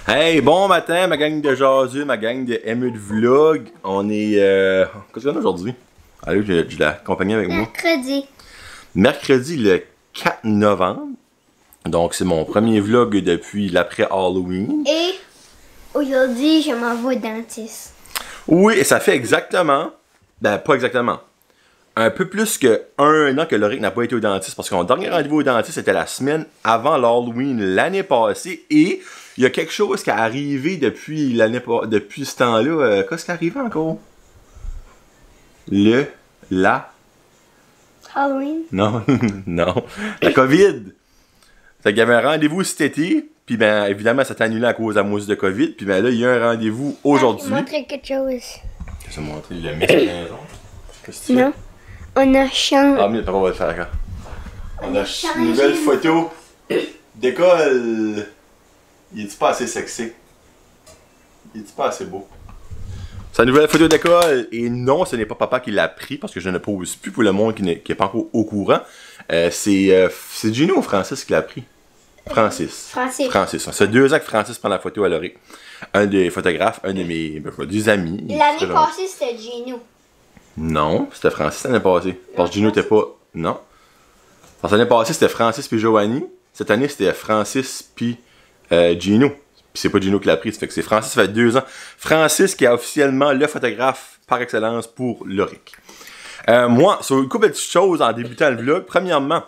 Hey, bon matin, ma gang de jaseux, ma gang de ME de vlog. On est. Qu'est-ce qu'on a aujourd'hui? Allez, je l'ai accompagné avec moi. Mercredi. Mercredi le 4 novembre. Donc, c'est mon premier vlog depuis l'après-Halloween. Et aujourd'hui, je m'en vais au dentiste. Oui, et ça fait exactement. Ben, pas exactement. Un peu plus que 1 an que Loric n'a pas été au dentiste parce que mon dernier rendez-vous au dentiste était la semaine avant l'Halloween l'année passée et il y a quelque chose qui est arrivé depuis ce temps-là. Qu'est-ce qui est arrivé encore? Halloween? Non, non. La COVID. Fait qu'il y avait un rendez-vous cet été, puis ben évidemment ça s'est annulé à cause de la mousse de COVID, puis ben là il y a un rendez-vous aujourd'hui. Je vais montrer quelque chose. Qu'est-ce que ça montrer? Il a mis à la maison. Qu'est-ce que tu fais? Non. On a changé. Ah, mais papa va le faire quand? On a une nouvelle photo d'école. Il est-tu pas assez sexy? Il est-tu pas assez beau? Sa nouvelle photo d'école, et non, ce n'est pas papa qui l'a pris, parce que je ne pose plus pour le monde qui n'est pas encore au courant. C'est Gino ou Francis qui l'a pris? Francis. Francis. Ça fait 2 ans que Francis prend la photo à Loric. Un des photographes, un de mes des amis. L'année passée, c'était Gino. Non, c'était Francis l'année passée. Parce que Gino n'était pas. Non. Parce que l'année passée, c'était Francis puis Joanie. Cette année, c'était Francis puis Gino. Puis c'est pas Gino qui l'a pris, ça fait que c'est Francis, ça fait 2 ans. Francis qui est officiellement le photographe par excellence pour Loric. Moi, sur une couple de petites choses en débutant le vlog. Premièrement,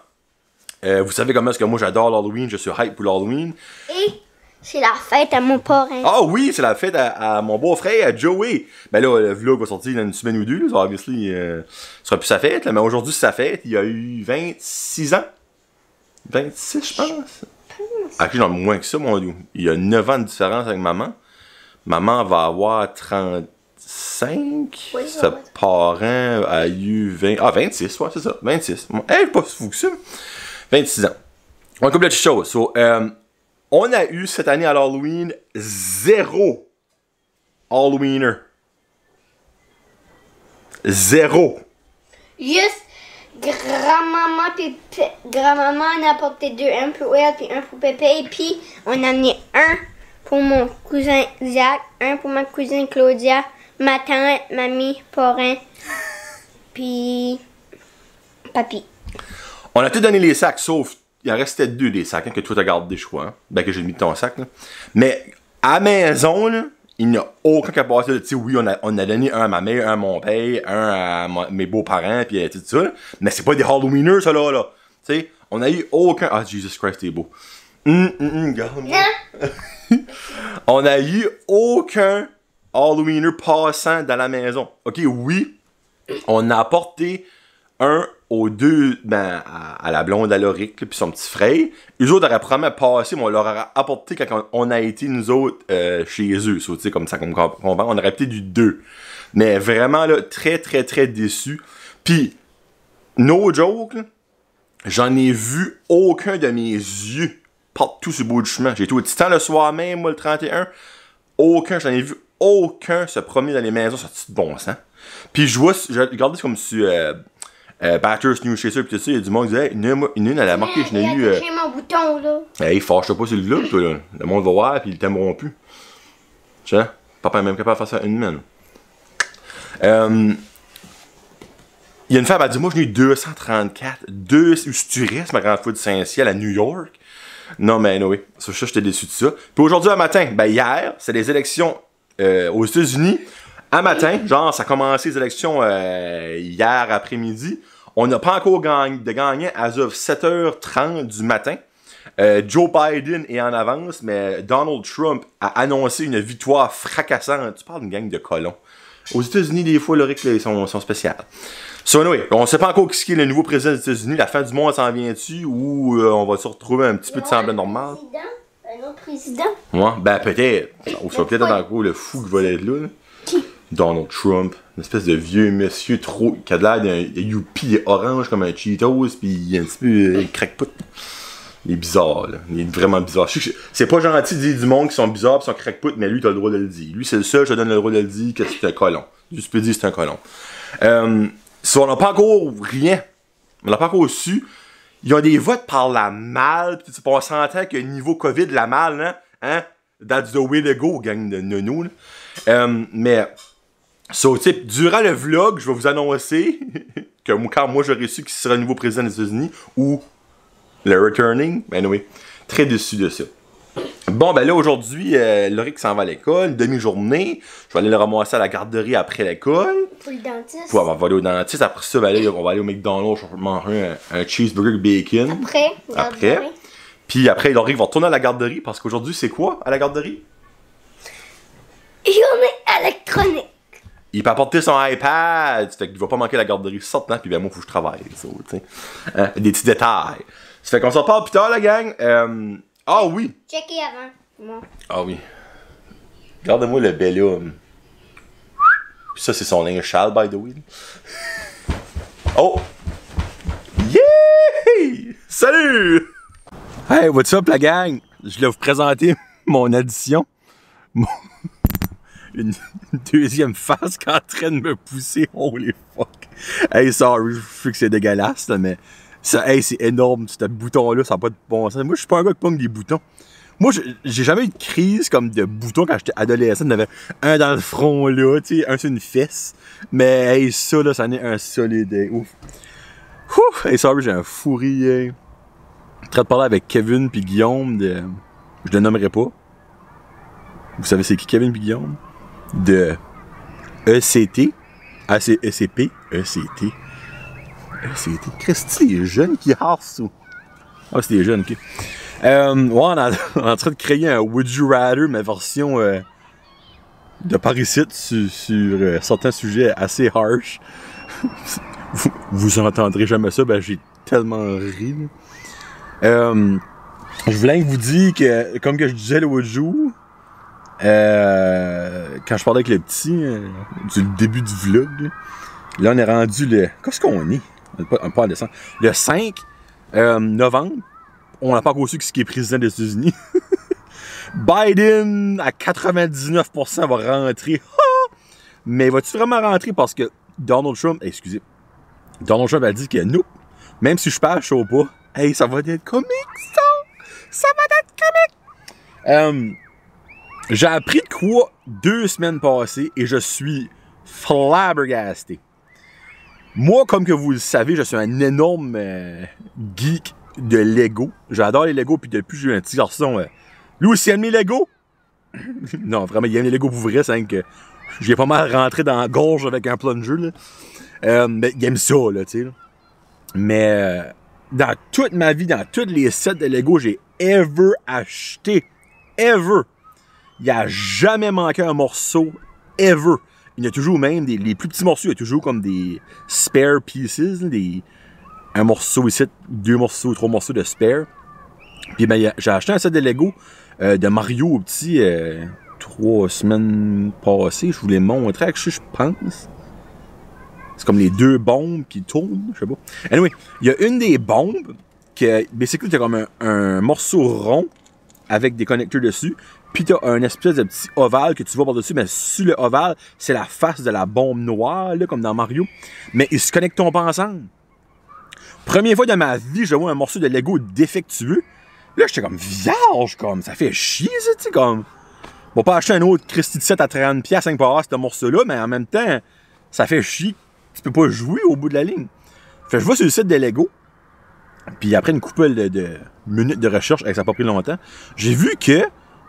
vous savez comment est-ce que moi j'adore l'Halloween, je suis hype pour l'Halloween. Et c'est la fête à mon parrain. Ah oui, c'est la fête à mon beau-frère, à Joey. Ben là, le vlog va sortir dans une semaine ou deux. Là, obviously, ce sera plus sa fête. Là, mais aujourd'hui, c'est sa fête. Il a eu 26 ans. 26, je pense. Ah, j'en ai moins que ça, mon dieu. Il y a 9 ans de différence avec maman. Maman va avoir 35. Oui, Sa parent a eu 20. Ah, 26, ouais, c'est ça. 26. Elle pas si fou que ça. 26 ans. On couple de petites choses. So, on a eu cette année à l'Halloween 0 Halloweener. 0. Juste grand-maman en a apporté 2, un pour elle puis un pour Pépé. Et puis on a amené un pour mon cousin Zach, un pour ma cousine Claudia, ma tante, mamie, parrain, puis papy. On a tout donné les sacs, sauf il en restait 2 des sacs, hein, que toi t'as gardé, je crois. Hein? Ben que j'ai mis de ton sac. Là. Mais à la maison, là, il n'y a aucun qui a passé. Tu sais, oui, on a donné un à ma mère, un à mon père, un à mes beaux-parents, puis tout ça. Là. Mais c'est pas des Halloweeners, ça là. Tu sais, on a eu aucun. Ah, Jesus Christ, t'es beau. Regarde-moi. On a eu aucun Halloweener passant dans la maison. Ok, oui, on a apporté un aux 2, ben, à la blonde à Loric, puis son petit frère. Eux autres auraient probablement passé, mais on leur aurait apporté quand on a été, nous autres, chez eux. So, comme ça, qu'on comprend, on aurait peut-être du 2. Mais vraiment, là, très, très, très déçu. Puis, no joke, là, j'en ai vu aucun de mes yeux partout sur le bout du chemin. J'ai été au Titan le soir même, moi, le 31. Aucun, j'en ai vu aucun se promener dans les maisons, ça de bon sens. Puis, je regardais comme si... Batters New Chaser pis tout ça, il y a du monde qui disait, une elle a marqué, je n'ai eu. J'ai mon bouton là. Hey, fâche-toi pas sur le vlog, toi là. Le monde va voir pis ils t'aimeront plus. Tu sais, papa est même capable de faire ça une semaine. Il y a une femme, elle dit, moi j'en ai eu 234. Si tu restes, ma grande fois de Saint-Ciel à New York. Non, mais oui, ça, j'étais déçu de ça. Puis aujourd'hui, un matin, ben hier, c'est les élections aux États-Unis. Un matin, genre, ça a commencé les élections hier après-midi. On n'a pas encore de gagnant as of 7h30 du matin. Joe Biden est en avance, mais Donald Trump a annoncé une victoire fracassante. Tu parles d'une gang de colons. Aux États-Unis, des fois, Loric, ils sont spéciales. So, anyway, on ne sait pas encore qui est le nouveau président des États-Unis. La fin du monde s'en vient-tu ou on va se retrouver un petit peu de semblant normal? Un autre président? Ouais, ben peut-être. On sera peut-être encore le fou qui va être là. Qui? Donald Trump, une espèce de vieux monsieur trop qui a l'air d'un youpi orange comme un Cheetos, puis il est un petit peu crackpot. Il est bizarre, là. Il est vraiment bizarre. C'est pas gentil de dire du monde qui sont bizarres pis sont crackpot, mais lui, t'as le droit de le dire. Lui, c'est le seul, je te donne le droit de le dire que c'est un colon. Lui, tu peux dire que c'est un colon. Si on n'a pas encore rien, on n'a pas encore su, il y a des votes par la malle, pis on s'entend que niveau COVID, la malle, hein? That's the way to go, gang de nono. Mais, so, tu sais, durant le vlog, je vais vous annoncer que quand moi j'aurai su qui sera le nouveau président des États-Unis ou le returning, ben oui, très déçu de ça. Bon, ben là, aujourd'hui, Loric s'en va à l'école, demi-journée. Je vais aller le ramasser à la garderie après l'école. Pour le dentiste. On va aller au dentiste. Après ça, ben là, on va aller au McDonald's, je vais manger un cheeseburger bacon. Après. Puis après, Loric va retourner à la garderie parce qu'aujourd'hui, c'est quoi à la garderie? Journée électronique. Il peut apporter son iPad. Fait qu'il va pas manquer la garderie sortant. Puis ben moi, faut que je travaille. Ça, des petits détails. Ça fait qu'on s'en parle plus tard, la gang. Ah oui! Checker avant. Moi. Ah oui. Regardez-moi le bel homme. Ça, c'est son linge châle, by the way. Oh! Yeah! Salut! Hey, what's up, la gang? Je vais vous présenter mon addition. Une deuxième face qui est en train de me pousser. Holy fuck. Hey, sorry, je sais que c'est dégueulasse, là, mais ça, hey, c'est énorme, ce bouton-là, ça n'a pas de bon sens. Moi, je suis pas un gars qui pogne des boutons. Moi, j'ai jamais eu de crise comme de boutons quand j'étais adolescent. Il y en avait un dans le front, là, tu sais, un sur une fesse. Mais, hey, ça, là, ça en est un solide. Ouf. Ouf. Hey, sorry, j'ai un fou rire. Je train de parler avec Kevin puis Guillaume de... Je le nommerai pas. Vous savez c'est qui Kevin puis Guillaume? De ECT. ECP. ECT. ECT. Christy, les jeunes qui harcent ou... Ah, c'est des jeunes, ok. Ouais, on est en train de créer un Would You Rather, mais version de parasite sur certains sujets assez harsh. vous entendrez jamais ça, ben j'ai tellement ri. Je voulais vous dire que, comme que je disais l'autre jour, quand je parlais avec le petit, du début du vlog, là on est rendu le... Qu'est-ce qu'on est? Pas en décembre. Le 5 novembre, on n'a pas encore su qui est président des États-Unis. Biden, à 99%, va rentrer. Mais va-tu vraiment rentrer parce que Donald Trump a dit que non. Même si je perds, je sais pas. Hey, ça va être comique, ça! Ça va être comique! J'ai appris de quoi 2 semaines passées et je suis flabbergasté. Moi, comme que vous le savez, je suis un énorme geek de Lego. J'adore les Lego, puis depuis que j'ai eu un petit garçon, lui aussi aime les Lego. Non, vraiment, il aime les Lego pour vrai, c'est que j'ai pas mal rentré dans la gorge avec un plunger, là. Mais il aime ça, là, tu sais. Mais dans toute ma vie, dans tous les sets de Lego, j'ai ever acheté. Ever. Il n'y a jamais manqué un morceau. Ever. Il y a toujours même les plus petits morceaux, il y a toujours comme des spare pieces, un morceau ici, 2 morceaux, 3 morceaux de spare. Puis ben, j'ai acheté un set de Lego de Mario au petit 3 semaines passées. Je vous les montrer, je pense. C'est comme les 2 bombes qui tournent, je sais pas. Anyway, il y a une des bombes que, basically, t'as comme un morceau rond avec des connecteurs dessus. Puis t'as un espèce de petit ovale que tu vois par-dessus, mais sur le ovale, c'est la face de la bombe noire, là, comme dans Mario. Mais ils se connectent pas ensemble. Première fois de ma vie, je vois un morceau de Lego défectueux. Là, j'étais comme vierge, comme, ça fait chier, ça, tu sais, comme. On va pas acheter un autre Christy de 7 à 30$ 5 pour avoir ce morceau-là, mais en même temps, ça fait chier. Tu peux pas jouer au bout de la ligne. Fait que je vois sur le site de Lego. Puis après une couple de minutes de recherche, ça n'a pas pris longtemps, j'ai vu que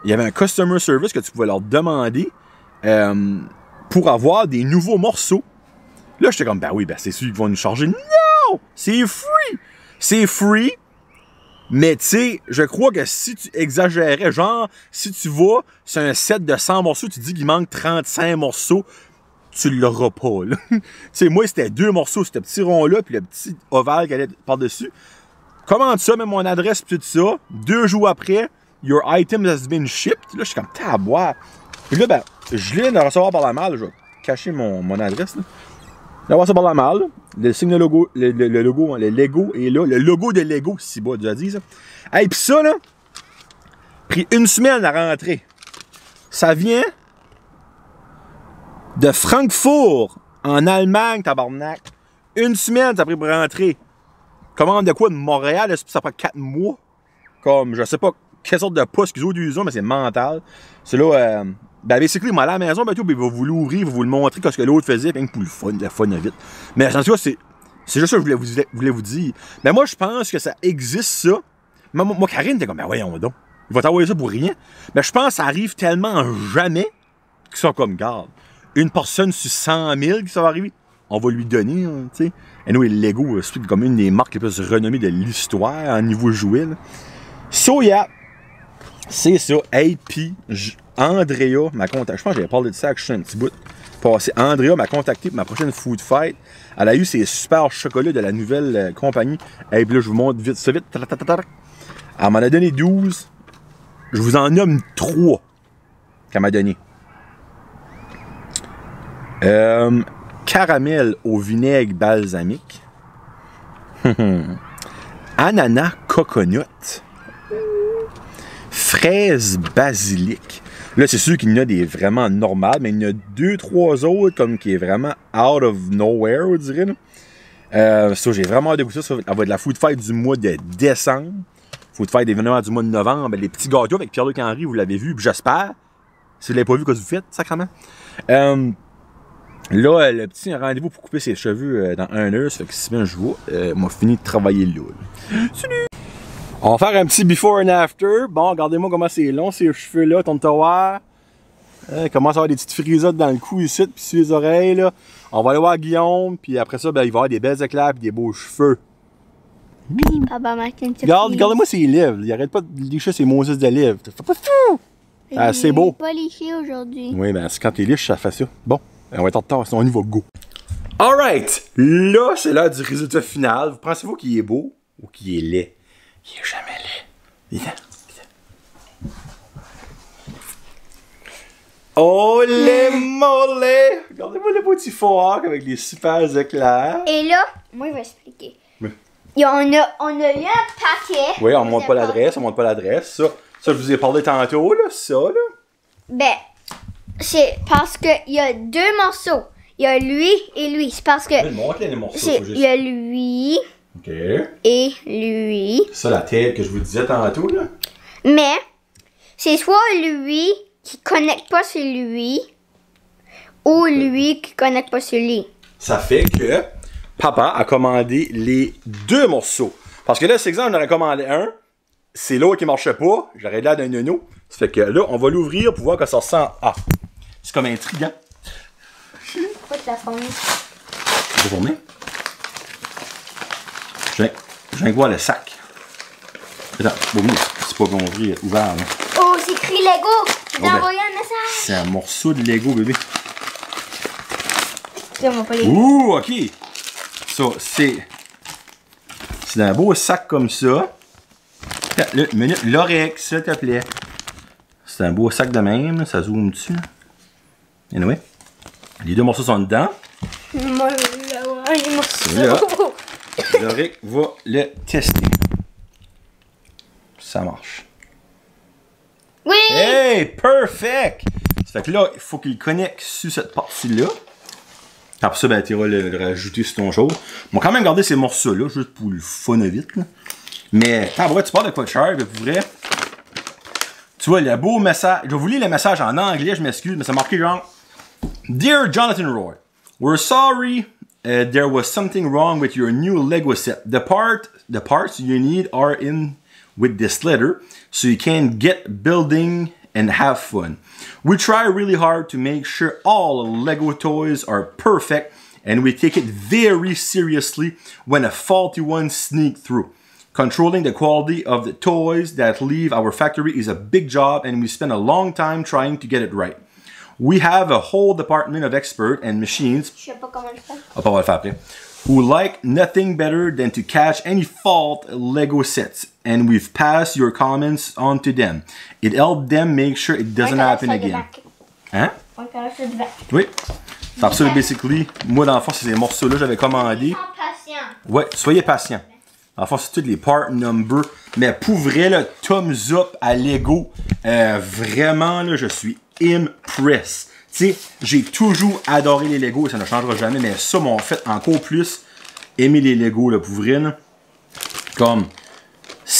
il y avait un customer service que tu pouvais leur demander pour avoir des nouveaux morceaux. Là, j'étais comme, ben oui, ben c'est sûr qu'ils vont nous charger. Non! C'est free! C'est free! Mais tu sais, je crois que si tu exagérais, genre, si tu vas sur un set de 100 morceaux, tu dis qu'il manque 35 morceaux, tu l'auras pas, là. Tu sais, moi, c'était 2 morceaux, ce petit rond-là, puis le petit ovale qui allait par-dessus. Commande ça, mets mon adresse, puis tout ça. 2 jours après, your item has been shipped. Là, je suis comme, taboire. Puis là, ben, je viens de recevoir par la malle. Je vais cacher mon adresse, là. Je vais recevoir ça par la malle. Le signe de logo, le logo, le Lego est là. Le logo de Lego, si bas, déjà dit, ça. Hey, pis ça, là, pris 1 semaine à rentrer. Ça vient de Francfort, en Allemagne, tabarnak. 1 semaine, ça a pris pour rentrer. Commande de quoi? De Montréal, ça prend 4 mois. Comme, je sais pas quelle sorte de poste qu'ils ont, mais c'est mental. C'est là, ben, basically, il m'a allé à la maison, ben, tout, ben, il va vous l'ouvrir, il va vous le montrer, ce que l'autre faisait, bien que pour le fun vite. Mais en tout cas, c'est juste ça que je voulais vous dire. Mais moi, je pense que ça existe, ça. Moi, Karine était comme, ben, voyons donc. Il va t'envoyer ça pour rien. Mais je pense que ça arrive tellement jamais qu'ils sont comme, garde, une personne sur 100 000 qui ça va arriver, on va lui donner, hein, tu sais. Et nous, Lego, c'est comme une des marques les plus renommées de l'histoire en niveau jouet, là. So, yeah, c'est ça. Hey, puis Andrea m'a contacté. Je pense que j'avais parlé de ça, que je suis un petit bout passé. Andrea m'a contacté pour ma prochaine food fight. Elle a eu ses super chocolats de la nouvelle compagnie. Hey, puis là, je vous montre vite ça vite. Elle m'en a donné 12. Je vous en nomme 3 qu'elle m'a donné. Caramel au vinaigre balsamique. Ananas coconut. Fraise basilic. Là, c'est sûr qu'il y en a des vraiment normales, mais il y en a 2-3 autres comme qui est vraiment out of nowhere, on dirait. Ça, j'ai vraiment hâte de goûter ça. Ça va être la food fight du mois de décembre. Food fight événement du mois de novembre. Les petits gâteaux avec Pierre-Luc Henry, vous l'avez vu, puis j'espère. Si vous ne l'avez pas vu, qu'est-ce que vous faites, sacrément? Là, le petit rendez-vous pour couper ses cheveux dans 1 heure, ça fait que si bien je vois, m'a fini de travailler là. Salut! On va faire un petit before and after. Bon, regardez-moi comment c'est long, ces cheveux-là, ton tower. Commence à avoir des petites frisottes dans le cou ici, puis sur les oreilles, là. On va aller voir Guillaume, puis après ça, ben, il va avoir des belles éclairs et des beaux cheveux. Regardez-moi ses lèvres. Il arrête pas de licher ses Moses de lèvres. Fais pas fou! Ah, c'est beau. Pas liché aujourd'hui. Oui, ben, c'est quand t'es liche, ça fait ça. Bon, on va être en retard, sinon on y va go. Alright! Là, c'est l'heure du résultat final. Vous pensez-vous qu'il est beau ou qu'il est laid? Il est jamais laid. Viens. Oh les mollets! Regardez-moi le petit fork avec les super éclairs. Et là, moi, je vais expliquer. Oui. Et on a eu un paquet. Oui, on montre pas l'adresse, Ça, je vous ai parlé tantôt, là, ça, là. Ben, c'est parce qu'il y a 2 morceaux. Il y a lui et lui. C'est parce que. Montre les morceaux. Il y a lui. OK. Et lui. C'est ça la tête que je vous disais tantôt, là. Mais, c'est soit lui qui connecte pas sur lui, ou lui qui connecte pas sur lui. Ça fait que papa a commandé les 2 morceaux. Parce que là, c'est exemple, j'en aurais commandé un. C'est l'autre qui marchait pas. J'aurais l'air d'un nono. Ça fait que là, on va l'ouvrir pour voir que ça ressemble. Ah, c'est comme intriguant. Pourquoi tu l'as formé? Tu peux tourner? Je viens de voir le sac. Attends, bon, c'est pas bon ouvert, là. Oh, c'est écrit Lego! Tu t'as envoyé un message? C'est un morceau de Lego, bébé. Ouh, ok. Ça, c'est un beau sac comme ça. L'orex, s'il te plaît. C'est un beau sac de même, ça zoome dessus. Anyway. Les 2 morceaux sont dedans. Moi, les morceaux. L'orex va le tester. Ça marche. Oui! Hey, perfect! Ça fait que là, il faut qu'il connecte sur cette partie-là. Après ça, ben, tu iras le rajouter sur ton chose. On va quand même garder ces morceaux-là, juste pour le fun vite. Là. Mais, en vrai, tu parles de quoi de cher, mais pour vrai. Tu vois, le beau message. Je vais vous lire le message en anglais, je m'excuse, mais c'est marqué genre Dear Jonathan Roy, we're sorry there was something wrong with your new Lego set. The parts you need are in with this letter, so you can get building and have fun. We try really hard to make sure all Lego toys are perfect, and we take it very seriously when a faulty one sneaks through. Controlling the quality of the toys that leave our factory is a big job, and we spend a long time trying to get it right. We have a whole department of experts and machines. Je sais pas comment le faire. On va le faire après. Who like nothing better than to catch any fault Lego sets, and we've passed your comments on to them. It helped them make sure it doesn't happen again. Hein? Oui. C'est ça, basically. Moi, dans le fond, c'est ces morceaux-là que j'avais commandés. Ouais, soyez patient. En fait, c'est tous les part numbers. Mais pour vrai, le thumbs up à Lego, vraiment, là, je suis impressed. Tu sais, j'ai toujours adoré les Lego et ça ne changera jamais, mais ça m'a fait encore plus aimer les Lego, là, pour vrai, là. Comme,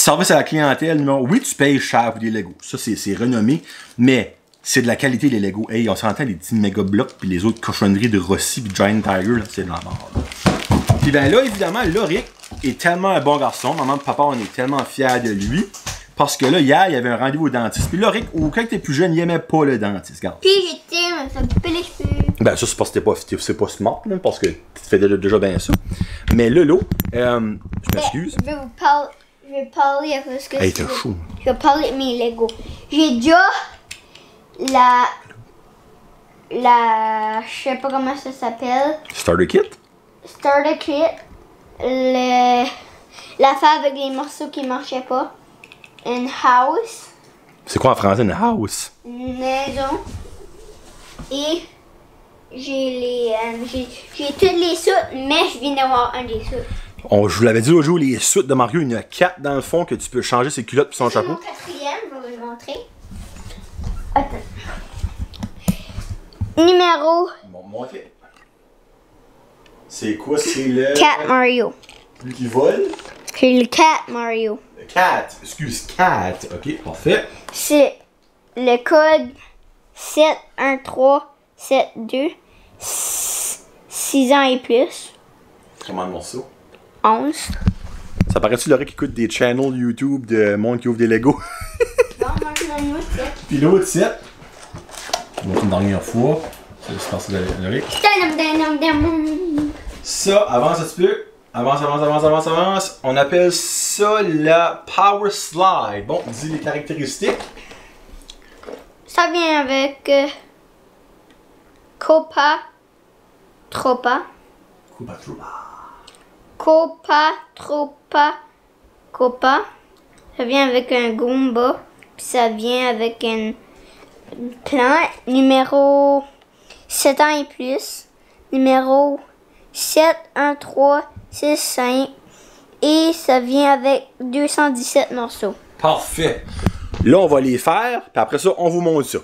Service à la clientèle, non. Oui, tu payes cher pour des Legos. Ça, c'est renommé. Mais c'est de la qualité, les Legos. Hey, on s'entend les petits méga blocs puis les autres cochonneries de Rossi puis Giant Tiger, c'est de la mort. Puis ben là, évidemment, Loric est tellement un bon garçon. Maman et papa, on est tellement fiers de lui. Parce que là, hier, il y avait un rendez-vous au dentiste. Puis Loric, quand il était plus jeune, il aimait pas le dentiste. Regarde. Puis j'étais, ça me coupait les cheveux. Ben ça, c'est parce que c'est pas smart, là, parce que tu fais déjà bien ça. Mais Lolo, je m'excuse. Je vais parler après ce que Hey, t'es chaud. Je vais parler de mes Legos. J'ai déjà la... Je sais pas comment ça s'appelle. Starter kit? Starter kit. L'affaire avec les morceaux qui marchaient pas. Une house. C'est quoi en français, une house? Une maison. Et j'ai toutes les soutes, mais je viens d'avoir un des soutes. Je vous l'avais dit l'autre jour, les suites de Mario, il y en a 4 dans le fond que tu peux changer ses culottes et son C'est chapeau. mon quatrième, je vais vous le montrer. Attends. Numéro Montez. C'est quoi? C'est le... Cat Mario. Lui qui vole? C'est le Cat Mario. Le cat. Excuse, cat. Ok, parfait. C'est le code 71372 6 ans et plus. Comment le morceau? 11. Ça paraît-tu, Laurie, qui écoute des channels YouTube de monde qui ouvre des Legos? Non, moi je donne l'autre 7. Puis l'autre 7. Je vais une dernière fois. Ça va se passer de Laurie. Ça, avance un petit peu. Avance. On appelle ça la Power Slide. Bon, dis les caractéristiques. Ça vient avec Copa Tropa. Copa. Ça vient avec un Goomba. Puis ça vient avec une plante. Numéro 7 ans et plus. Numéro 71365. Et ça vient avec 217 morceaux. Parfait. Là, on va les faire, puis après ça, on vous montre ça.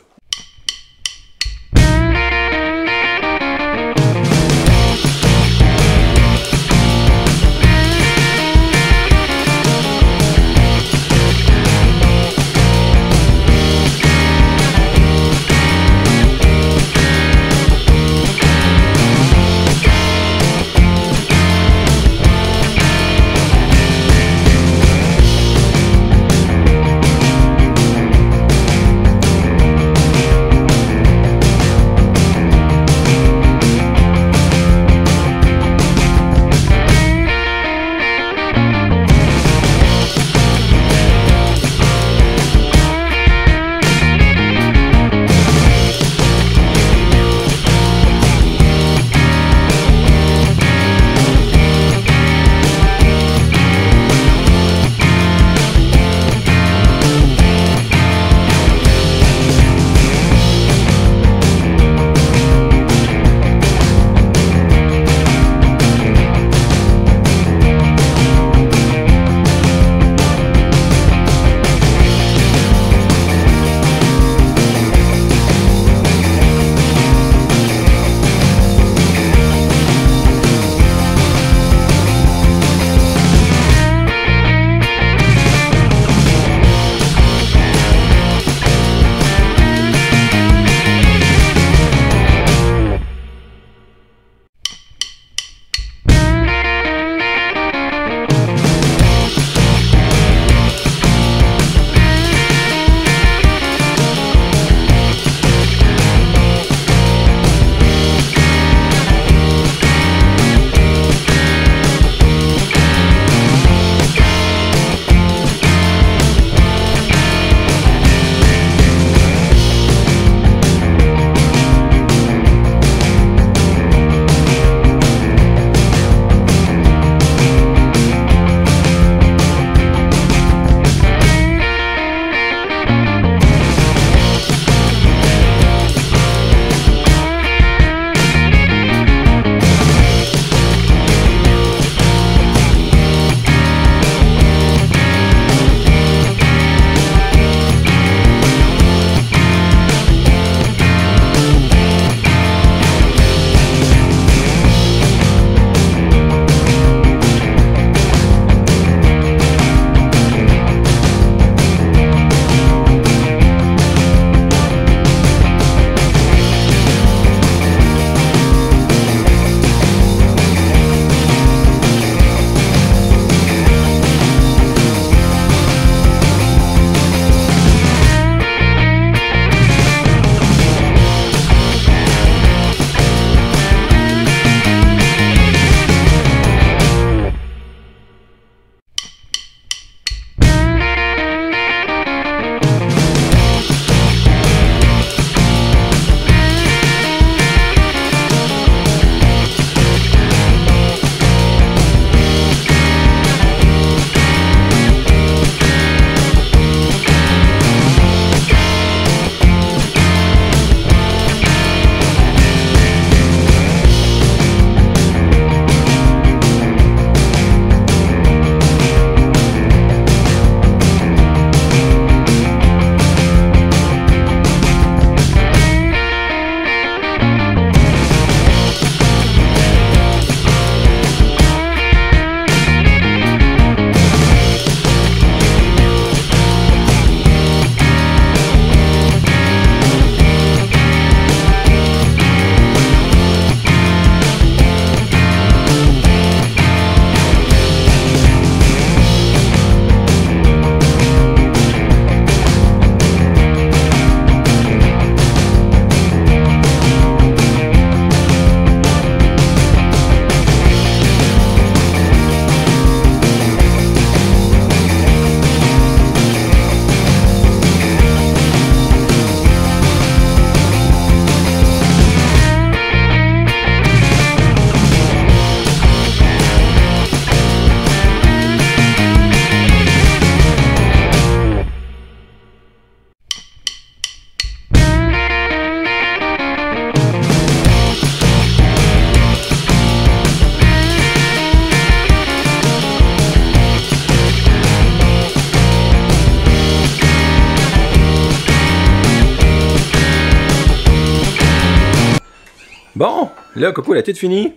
Bon, là, Coco, la toute finie.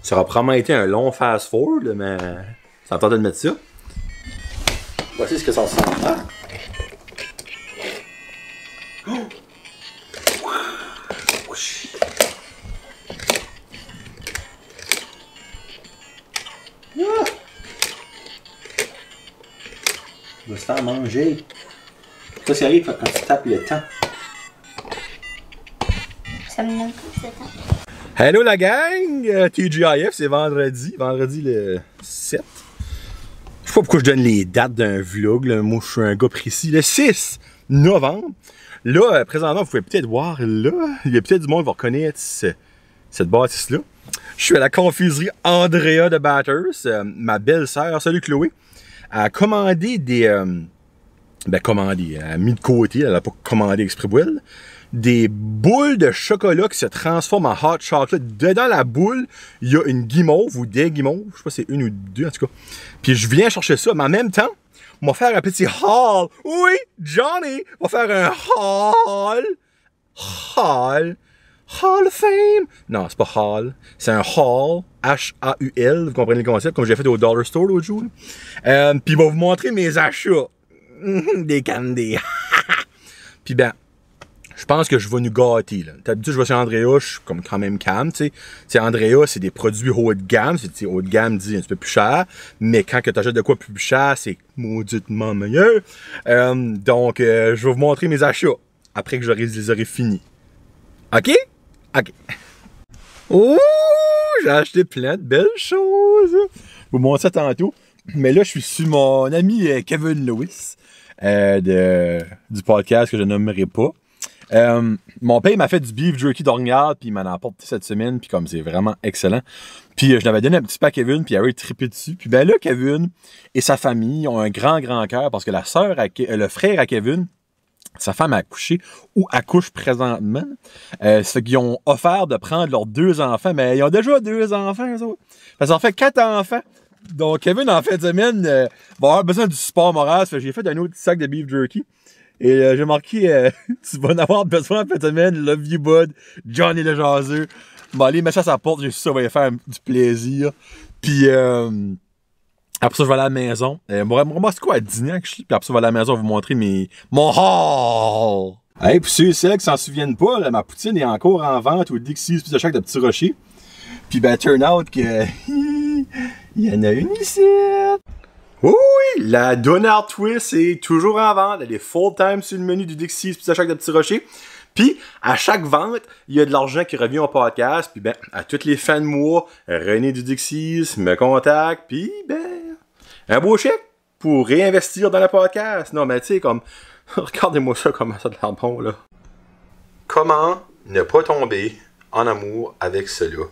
Ça aura probablement été un long fast-forward, mais ça me tentait de mettre ça. Voici ce que ça ressemble. Ah. Oh. Ah. Il va se faire manger. Ça, c'est arrive quand tu tapes le temps. Ça me donne plus de temps. Hello la gang! TGIF, c'est vendredi le 7. Je sais pas pourquoi je donne les dates d'un vlog, là. Moi je suis un gars précis. Le 6 novembre. Là, présentement, vous pouvez peut-être voir là, il y a peut-être du monde qui va reconnaître cette bâtisse-là. Je suis à la confiserie Andrea de Bathurst. Ma belle-sœur, salut Chloé, a commandé des... elle a mis de côté, elle n'a pas commandé exprès pour elle, des boules de chocolat qui se transforment en hot chocolate. Dedans la boule, il y a une guimauve ou des guimauves, je sais pas si c'est une ou deux en tout cas. Puis je viens chercher ça, mais en même temps, on va faire un petit haul. Oui, Johnny va faire un haul. Hall of Fame. Non, c'est pas Hall, c'est un haul. H-A-U-L, vous comprenez le concept, comme j'ai fait au Dollar Store l'autre jour. Puis il va vous montrer mes achats. Des candies. Puis ben, je pense que je vais nous gâter. D'habitude, je vais chez Andrea, je suis comme quand même calme, tu sais. Andrea, c'est des produits haut de gamme. C'est haut de gamme, dit un petit peu plus cher. Mais quand tu achètes de quoi plus cher, c'est mauditement meilleur. Donc, je vais vous montrer mes achats après que je les aurai finis. OK? OK. Oh! J'ai acheté plein de belles choses. Je vais vous montrer ça tantôt. Mais là, je suis sur mon ami Kevin Lewis du podcast que je nommerai pas. Mon père m'a fait du beef jerky d'orignal, puis il m'en a apporté cette semaine, puis comme c'est vraiment excellent. Puis je l'avais donné un petit peu à Kevin, puis il avait trippé dessus. Puis ben là, Kevin et sa famille ont un grand cœur parce que le frère à Kevin, sa femme a accouché ou accouche présentement. Ça fait qu'ils ont offert de prendre leurs 2 enfants, mais ils ont déjà 2 enfants, eux autres. Ça en fait 4 enfants. Donc Kevin, en fin de semaine, va avoir besoin du support moral. J'ai fait un autre sac de beef jerky. Et j'ai marqué, tu vas en avoir besoin en fin de semaine, love you bud, Johnny le jaseux. Bon, allez, mets ça à sa porte, j'ai su ça, ça va lui faire du plaisir. Puis après ça, je vais aller à la maison. Moi, c'est quoi à dîner? Puis après ça, je vais aller à la maison, vous montrer mon haul. Hey, puis ceux et celles qui s'en souviennent pas, là, ma poutine est encore en vente au Dixie's puis de chaque de Petit Rocher. Puis ben, turn out que il y en a une ici. Oui, la Donald Twist est toujours en vente. Elle est full-time sur le menu du Dixie's Pizza Shack de Petit Rocher. Puis, à chaque vente, il y a de l'argent qui revient au podcast. Puis, ben, à toutes les fins de mois, René du Dixie's me contacte. Puis, ben, un beau chèque pour réinvestir dans le podcast. Non, mais tu sais, comme, regardez-moi ça, comment ça de l'air bon, là. Comment ne pas tomber en amour avec cela?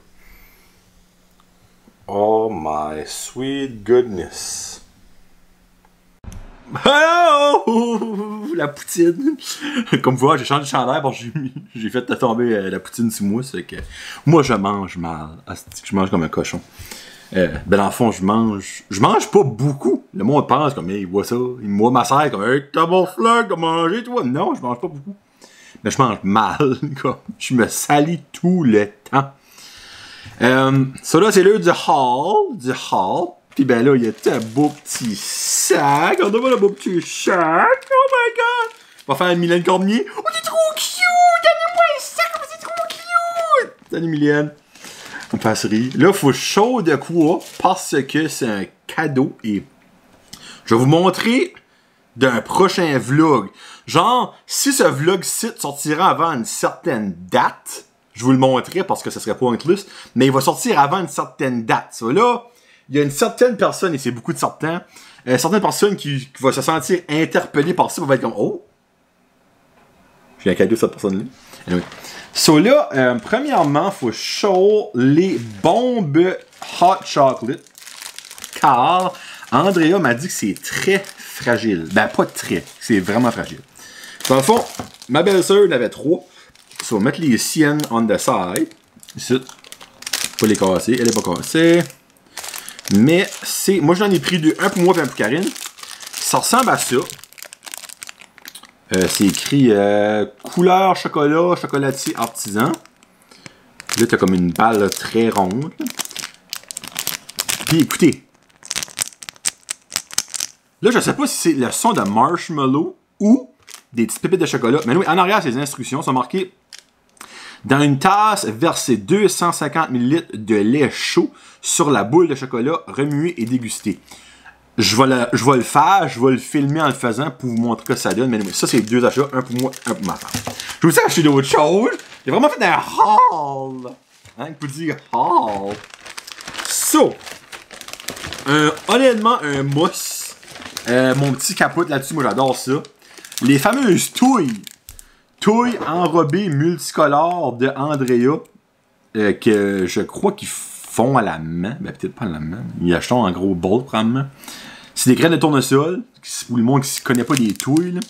Oh my sweet goodness. Hello! La poutine! Comme vous voyez, j'ai changé de chandail parce que j'ai fait tomber la poutine sur moi. C'est que moi, je mange mal. Je mange comme un cochon. Ben, dans le fond, je mange pas beaucoup. Le monde pense comme, hey, il voit ça. Il me voit ma serre comme, hey, t'as mon flag de manger, toi. Non, je mange pas beaucoup. Mais je mange mal. Je me salis tout le temps. Ça là, c'est l'heure du haul. Pis ben là, il y a tout un beau petit sac. Regardez-moi le beau petit sac. Oh my god! On va faire une Mylène Cormier. Oh, t'es trop cute! Donnez-moi un sac, c'est trop cute! Salut Mylène. On me fasse rire. Là, faut chaud de quoi parce que c'est un cadeau et je vais vous montrer d'un prochain vlog. Genre, si ce vlog-ci sortira avant une certaine date, je vous le montrerai parce que ce serait pas inclus, mais il va sortir avant une certaine date. Ça là, il y a une certaine personne, et c'est beaucoup de certaines personnes qui vont se sentir interpellées par ça, vont être comme, oh, j'ai un cadeau de cette personne-là. Anyway. So là, premièrement, il faut show les bombes hot chocolate, car Andrea m'a dit que c'est très fragile. Ben, pas très, c'est vraiment fragile. Dans le fond, ma belle-sœur en avait 3. So, on va mettre les siennes on the side. Ici. Pas les casser, elle est pas cassée. Mais c'est. Moi j'en ai pris 2, un pour moi et un pour Karine. Ça ressemble à ça. C'est écrit couleur chocolat, chocolatier artisan. Là, t'as comme une balle là, très ronde. Puis écoutez. Là, je sais pas si c'est le son de marshmallow ou des petites pépites de chocolat. Mais oui, en arrière, ces instructions sont marquées. Dans une tasse, versez 250 ml de lait chaud sur la boule de chocolat, remuer et déguster. Je vais le faire, je vais le filmer en le faisant pour vous montrer ce que ça donne. Mais ça, c'est 2 achats, un pour moi, un pour ma femme. Je vous ai acheté d'autres choses. J'ai vraiment fait un haul. Hein, pour dire haul. So, honnêtement, un mousse. Mon petit capote là-dessus, moi j'adore ça. Les fameuses touilles. Touilles enrobées multicolores de Andrea. Que je crois qu'ils font à la main. Ben peut-être pas à la main. Ils achètent en gros bol probablement. C'est des graines de tournesol. Pour le monde qui ne connaît pas les touilles. Là.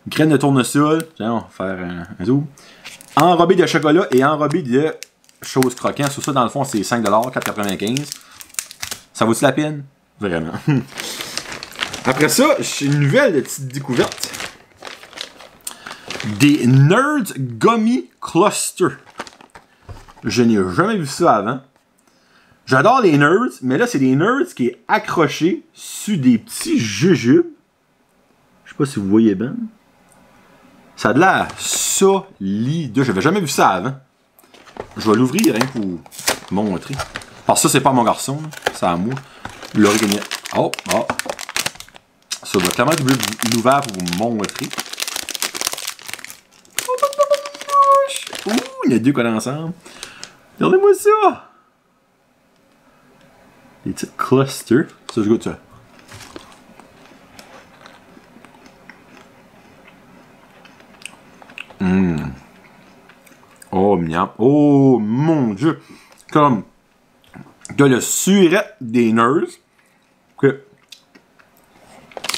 Graines de tournesol. Tiens, on va faire un zoom. Enrobées de chocolat et enrobées de choses croquantes. Sur ça, dans le fond, c'est 5$, 4,95$. Ça vaut-tu la peine? Vraiment. Après ça, j'ai une nouvelle petite découverte. Des Nerds Gummy Cluster. Je n'ai jamais vu ça avant. J'adore les Nerds, mais là, c'est des Nerds qui est accroché sur des petits jujubes. Je sais pas si vous voyez bien. Ça a de l'air solide. J'avais jamais vu ça avant. Je vais l'ouvrir rien pour vous montrer. Parce que ça, c'est pas mon garçon. C'est à moi. L'original. Oh, oh. Ça doit clairement être l'ouvert pour vous montrer. Ouh, il y a deux collés ensemble. Regardez-moi ça! Des petits clusters. Ça, je goûte ça. Oh, miam. Oh, mon Dieu! Comme de le surette des nerds. Que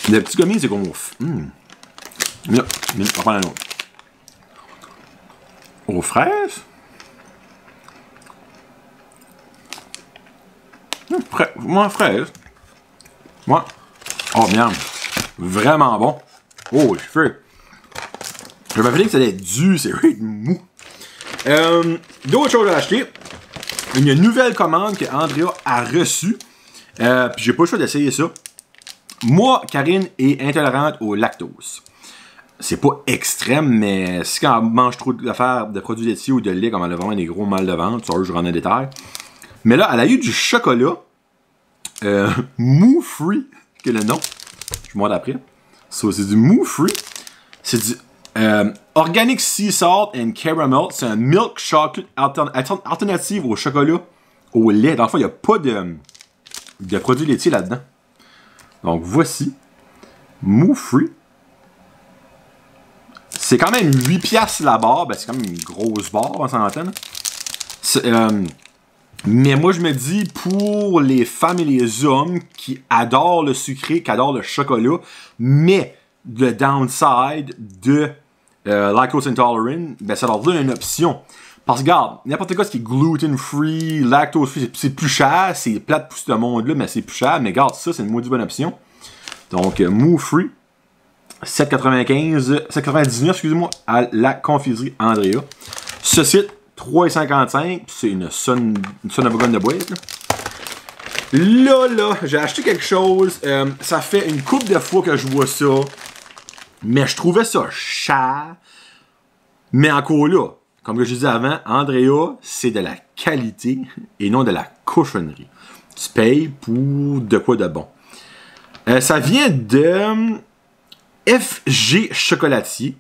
le petit gommier, c'est comme... Là, on va prendre un autre. Aux fraises? Moi, fraise. Moi. Oh, miam. Vraiment bon. Oh, je fais. Je m'avais dit que ça allait être dur, c'est vrai, mou. D'autres choses à acheter. Une nouvelle commande que Andrea a reçue. Puis j'ai pas le choix d'essayer ça. Moi, Karine est intolérante au lactose. C'est pas extrême, mais si quand on mange trop d'affaires de produits laitiers ou de lait, comme elle a vraiment des gros mal de ventre, ça, je rentre en détail. Mais là, elle a eu du chocolat Moo Free, que le nom. Je vous montre après. So, c'est du Moo Free. C'est du Organic Sea Salt and Caramel. C'est un milk chocolate alternative au chocolat, au lait. Dans le fond, il n'y a pas de produits laitiers là-dedans. Donc, voici. Moo Free. C'est quand même 8$ la barre. Ben, c'est quand même une grosse barre, on s'entend. Mais moi, je me dis, pour les femmes et les hommes qui adorent le sucré, qui adorent le chocolat, mais le downside de lactose intolerant, ben, ça leur donne une option. Parce que, regarde, n'importe quoi, ce qui est gluten-free, lactose-free, c'est plus cher. C'est plate pour ce monde-là, mais c'est plus cher. Mais regarde, ça, c'est une maudite bonne option. Donc, Moo Free, 7,99, excusez-moi, à la confiserie Andrea. Ce site, 3,55, c'est une sonne of a gun de boîte. Là, j'ai acheté quelque chose. Ça fait une couple de fois que je vois ça. Mais je trouvais ça cher. Mais encore là, comme je disais avant, Andrea, c'est de la qualité et non de la cochonnerie. Tu payes pour de quoi de bon. Ça vient de FG Chocolatier.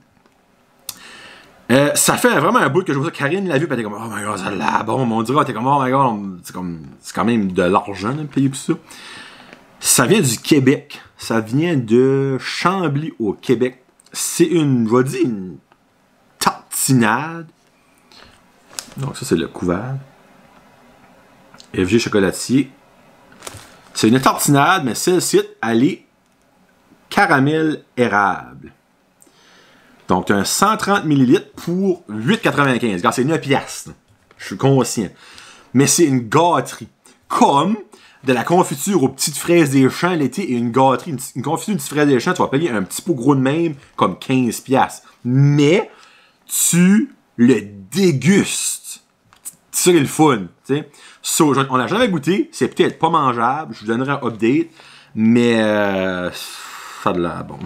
Ça fait vraiment un bout que je vois ça. Karine l'a vu, puis elle était comme, oh my god, ça a l'air bon. On dirait, t'es comme, oh my god, c'est quand même de l'argent de payer pour ça. Ça vient du Québec. Ça vient de Chambly au Québec. C'est une, je vais dire, une tartinade. Donc, ça, c'est le couvert. FG Chocolatier. C'est une tartinade, mais celle-ci, elle est caramel érable. Donc, tu as un 130 ml pour 8,95. Regarde, c'est 9$. Je suis conscient. Mais c'est une gâterie. Comme de la confiture aux petites fraises des champs l'été et une gâterie. Une confiture aux petites fraises des champs, tu vas payer un petit pot gros de même, comme 15$. Mais tu le dégustes. C'est ça qui est le fun, tu sais. So, on l'a jamais goûté, c'est peut-être pas mangeable, je vous donnerai un update, mais ça a de l'air bon.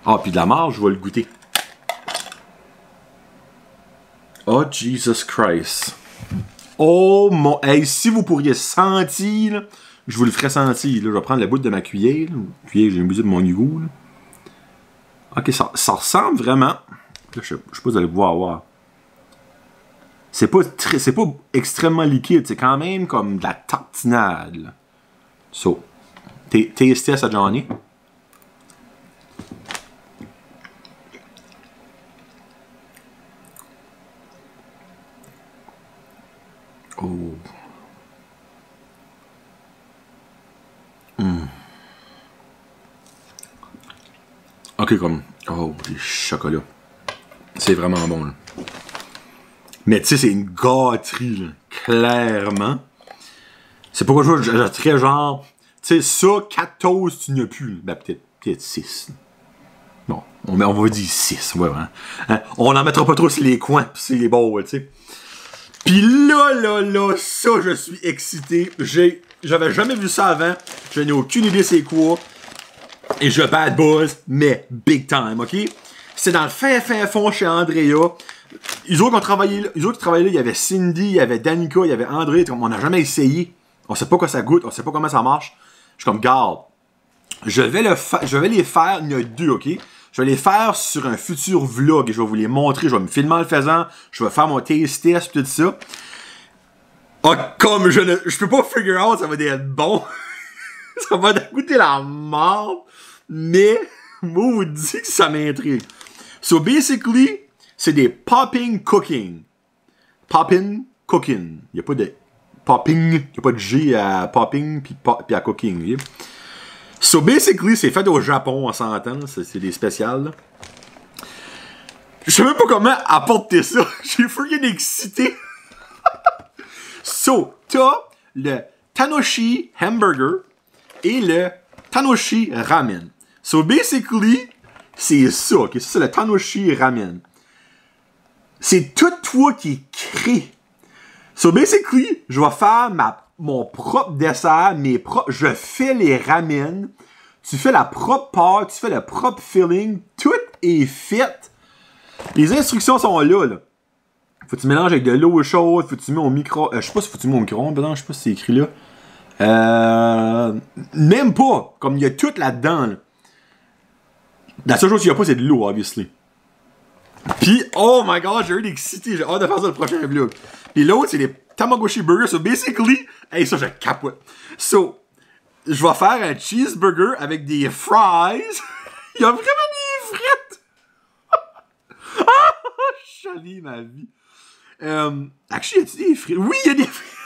Ah, puis de la marge, je vais le goûter. Oh, Jesus Christ. Oh mon... Hey, si vous pourriez sentir, là, je vous le ferais sentir. Là. Je vais prendre la bout de ma cuillère. Là. Cuillère, j'ai une musique de mon niveau. Là. Ok, ça ressemble vraiment... Là, je sais pas si vous allez pouvoir voir. C'est pas extrêmement liquide. C'est quand même comme de la tartinade. Là. So, testez ça, Johnny. Oh. Ok, comme... Oh, les chocolats. C'est vraiment bon, là. Mais tu sais, c'est une gâterie, là. Clairement. C'est pourquoi j'ajouterais genre... Tu sais, ça, 4 toasts, tu n'y as plus. Ben, peut-être 6. Bon, on va dire 6, ouais, hein. On n'en mettra pas trop sur les coins, pis c'est les bons, tu sais. Pis là, ça, je suis excité. J'avais jamais vu ça avant. Je n'ai aucune idée c'est quoi. Et je bad buzz, mais big time, ok? C'est dans le fin fond chez Andrea. Les autres qui travaillaient là, il y avait Cindy, il y avait Danica, il y avait André. On n'a jamais essayé. On sait pas quoi ça goûte, on sait pas comment ça marche. Je suis comme, garde. Je vais les faire, il y en a 2, ok? Je vais les faire sur un futur vlog et je vais vous les montrer. Je vais me filmer en le faisant. Je vais faire mon taste test tout ça. Ah, comme je peux pas figure out, ça va être bon. Ça va goûter la mort. Mais, moi, vous dis que ça m'intrigue. So, basically, c'est des popping cooking. Popping cooking. Il n'y a pas de popping. Il n'y a pas de G à popping puis à cooking. Okay? So, basically, c'est fait au Japon, on s'entend. C'est des spéciales. Là. Je sais même pas comment apporter ça. J'ai freaking excité. So, t'as le Tanoshi Hamburger et le Tanoshi Ramen. So, basically, c'est ça. Okay? Ça, c'est le Tanoshi Ramen. C'est tout toi qui crée. So, basically, je vais faire mon propre dessert, je fais les ramen, tu fais la propre pâte, tu fais le propre filling, tout est fait. Les instructions sont là. Faut que tu mélanges avec de l'eau chaude, faut que tu mets au micro... je sais pas si faut que tu mets au micro-ondes, je sais pas si c'est écrit là. Même pas, comme il y a tout là-dedans. Là. La seule chose qu'il n'y a pas, c'est de l'eau, obviously. Puis, oh my god, j'ai eu excité, j'ai hâte de faire ça le prochain vlog. Puis l'autre, c'est les Tamagotchi Burgers. So, basically, hey, ça, je capote. So, je vais faire un cheeseburger avec des fries. Il y a vraiment des frites. Ah, chalie ma vie. Actually, y a-tu des frites? Oui, il y a des frites.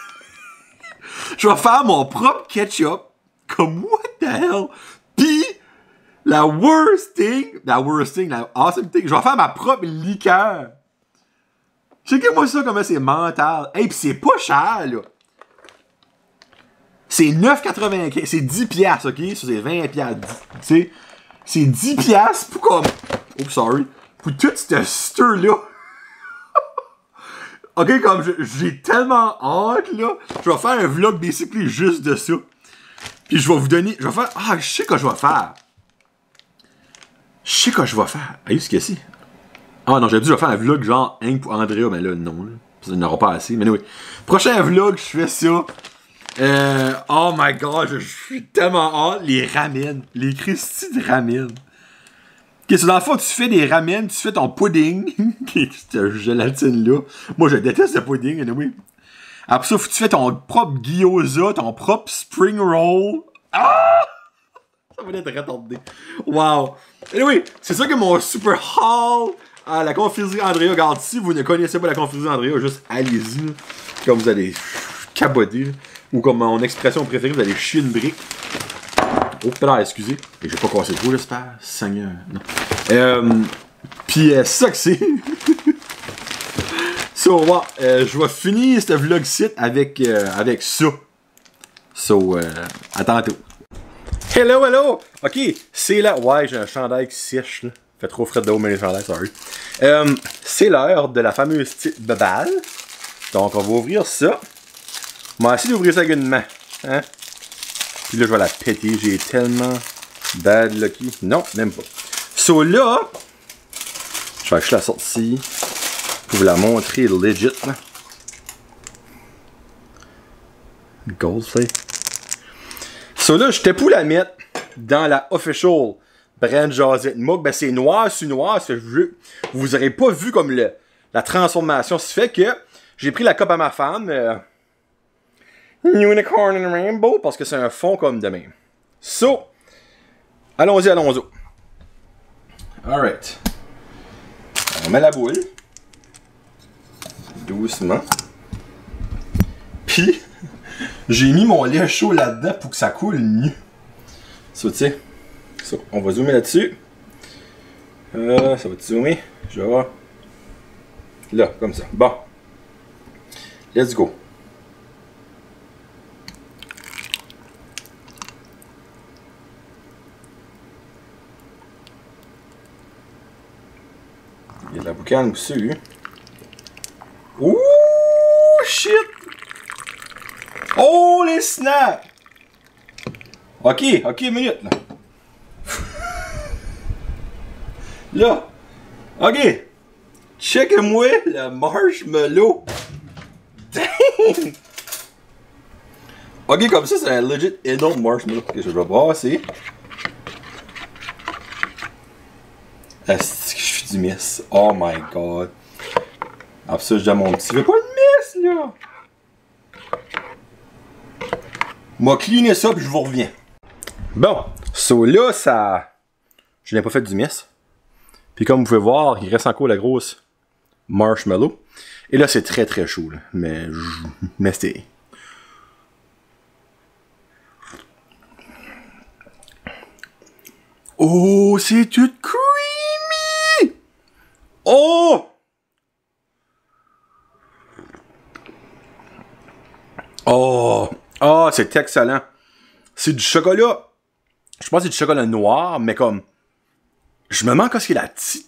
Je vais faire mon propre ketchup. Comme, what the hell? Puis, la awesome thing, je vais faire ma propre liqueur. Checkez-moi ça, comment c'est mental. Hey, pis c'est pas cher, là. C'est 9,95. C'est 10 piastres, ok? Ça, c'est 20 piastres. Tu sais, c'est 10 piastres pour comme... Oh, sorry. Pour tout ce stir-là. Ok, comme j'ai tellement hâte, là. Je vais faire un vlog, basically, juste de ça. Puis je vais vous donner... Je vais faire... Ah, je sais quoi je vais faire. Je sais quoi je vais faire. Ah, ce qu'il y a ici? Ah non, j'ai dit je vais faire un vlog genre rien pour Andrea, mais là, non. Là. Ça n'aura pas assez. Mais oui. Prochain vlog, je fais ça. Oh my god, je suis tellement hâte. Les ramen. Les Christy de ramen. Ok, so dans le fond, tu fais des ramen, tu fais ton pudding. Cette gélatine-là. Moi, je déteste le pudding, anyway. Après ça, tu fais ton propre gyoza, ton propre spring roll. Ah! Ça va être retardé. Wow. Anyway, c'est ça que mon super haul à la confiserie Andrea. Regarde, si vous ne connaissez pas la confiserie Andrea, juste allez-y. Comme vous allez caboter. Ou comme mon expression préférée, vous allez chier une brique. Oh, putain, excusez. Et j'ai pas cassé le trou, j'espère. Seigneur. Non. Puis, c'est ça que c'est. So, wow, je vais finir ce vlog-ci avec ça. So, à tantôt. Hello, hello! Ok, c'est là. Ouais, j'ai un chandail qui sèche, là. Fait trop frais de haut, mais les chandails, sorry. C'est l'heure de la fameuse petite baballe. Donc, on va ouvrir ça. On va essayer d'ouvrir ça avec une main. Hein? Puis là, je vais la péter. J'ai tellement bad lucky. Non, même pas. So là, je vais acheter la sortie pour vous la montrer legit. Là. Gold plate. So là, j'étais pour la mettre dans la official Brand Jazette Mug. Ben, c'est noir sur noir. Vous n'aurez pas vu comme la transformation. Ça fait que j'ai pris la coupe à ma femme. Unicorn and Rainbow. Parce que c'est un fond comme de même. So, allons-y, allons-y. Alright. On met la boule. Doucement. Puis, j'ai mis mon lait chaud là-dedans pour que ça coule mieux. Ça, tu sais. Ça, on va zoomer là-dessus. Ça va te zoomer. Je vais voir. Là, comme ça. Bon. Let's go. Il y a de la boucane dessus. Ouh, shit! Oh, les snaps! Ok, minute, là. Là. Ok. Check-moi le marshmallow. Dang! Ok, comme ça, c'est un legit énorme marshmallow. Ok, je vais brasser. Est-ce que je fais du miss? Oh my god. Après ça, je dis à mon petit, fais pas de miss, là! M'a cleané ça, puis je vous reviens. Bon, so là, ça... Je n'ai pas fait du miss. Puis comme vous pouvez voir, il reste encore la grosse marshmallow. Et là, c'est très très chaud, là. Mais c'est... Oh, c'est tout creamy! Oh! Oh! Oh, c'est excellent. C'est du chocolat. Je pense que c'est du chocolat noir, mais comme... Je me demande qu'est-ce qu'il y a la petite...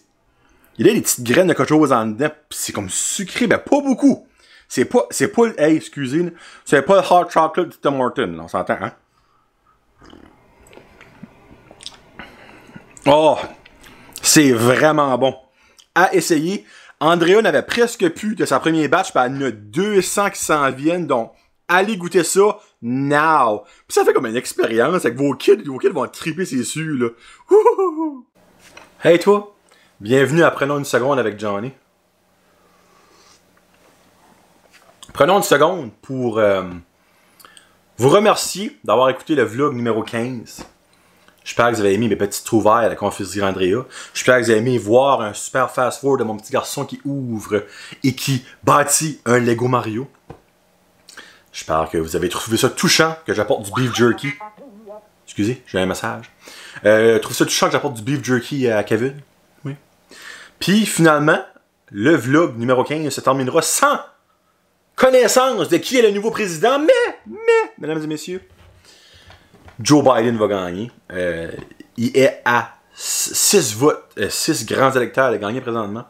Il y a des petites graines de quelque chose en dedans, pis c'est comme sucré, mais pas beaucoup. C'est pas... Hey, excusez, c'est pas le hot chocolate de Tim Hortons, là, on s'entend, hein? Oh! C'est vraiment bon. À essayer. Andrea n'avait presque plus de sa première batch, pis elle en a 200 qui s'en viennent, donc... Allez goûter ça, now! Puis ça fait comme une expérience avec vos kids vont triper c'est sûr, là. Ouh! Hey toi! Bienvenue à Prenons une seconde avec Johnny. Prenons une seconde pour vous remercier d'avoir écouté le vlog numéro 15. J'espère que vous avez aimé mes petites trouvailles à la confiserie Andrea. J'espère que vous avez aimé voir un super fast-forward de mon petit garçon qui ouvre et qui bâtit un Lego Mario. J'espère que vous avez trouvé ça touchant que j'apporte du beef jerky. Excusez, j'ai un message. Trouvé ça touchant que j'apporte du beef jerky à Kevin. Oui. Puis finalement, le vlog numéro 15 se terminera sans connaissance de qui est le nouveau président. Mais, mesdames et messieurs, Joe Biden va gagner. Il est à 6 votes, 6 grands électeurs de gagner présentement.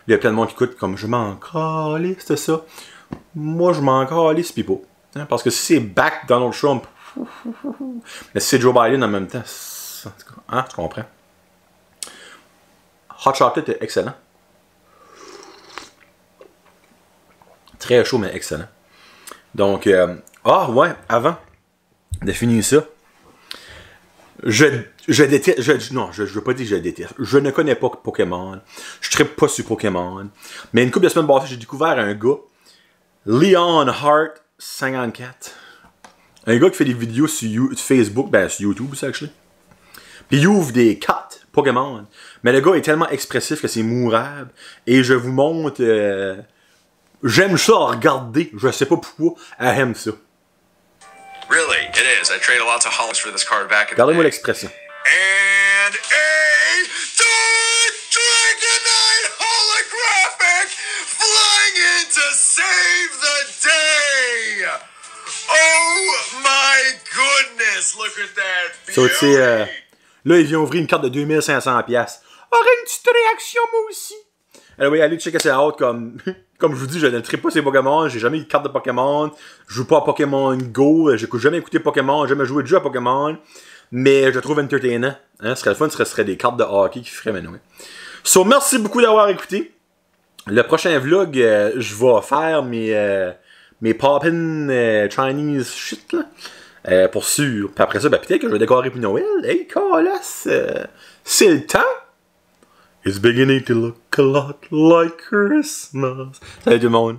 Il y a plein de monde qui écoute comme je m'en calais, c'était ça. Moi, je m'en calisse pis pas. Hein, parce que si c'est back Donald Trump, mais si c'est Joe Biden en même temps, hein, tu comprends? Hot chocolate est excellent. Très chaud, mais excellent. Donc, ouais, avant de finir ça, je déteste, non, je veux pas dire que je déteste. Je ne connais pas Pokémon. Je trippe pas sur Pokémon. Mais une couple de semaines passées, j'ai découvert un gars, Leon Hart 54. Un gars qui fait des vidéos sur Facebook, ben sur YouTube, ça, actually. Puis il ouvre des cartes Pokémon. Mais le gars est tellement expressif que c'est mourable. Et je vous montre... j'aime ça à regarder. Je sais pas pourquoi. Elle aime ça. Really, it is. I traded lots of hollows for this card back in the Regardez-moi day. l'expression. And a Dragonite holographic flying in to save the day! Oh my goodness, look at that So, beauty! tu sais, là, il vient ouvrir une carte de 2500$. Aurait une petite réaction, moi aussi. Alors, oui, allez checker ça out comme... comme je vous dis, je ne tripe pas ces Pokémon, j'ai jamais eu de carte de Pokémon, je joue pas à Pokémon Go, j'ai jamais écouté Pokémon, jamais joué de jeu à Pokémon, mais je le trouve entertainant. Hein? Ce serait le fun, ce serait des cartes de hockey qui feraient maintenant. So, merci beaucoup d'avoir écouté. Le prochain vlog, je vais faire mes Poppin' Chinese shit, là. Pour sûr. Puis après ça, peut-être que je vais décorer pour Noël. Hey, colasse, c'est le temps. It's beginning to look a lot like Christmas. Salut tout le monde.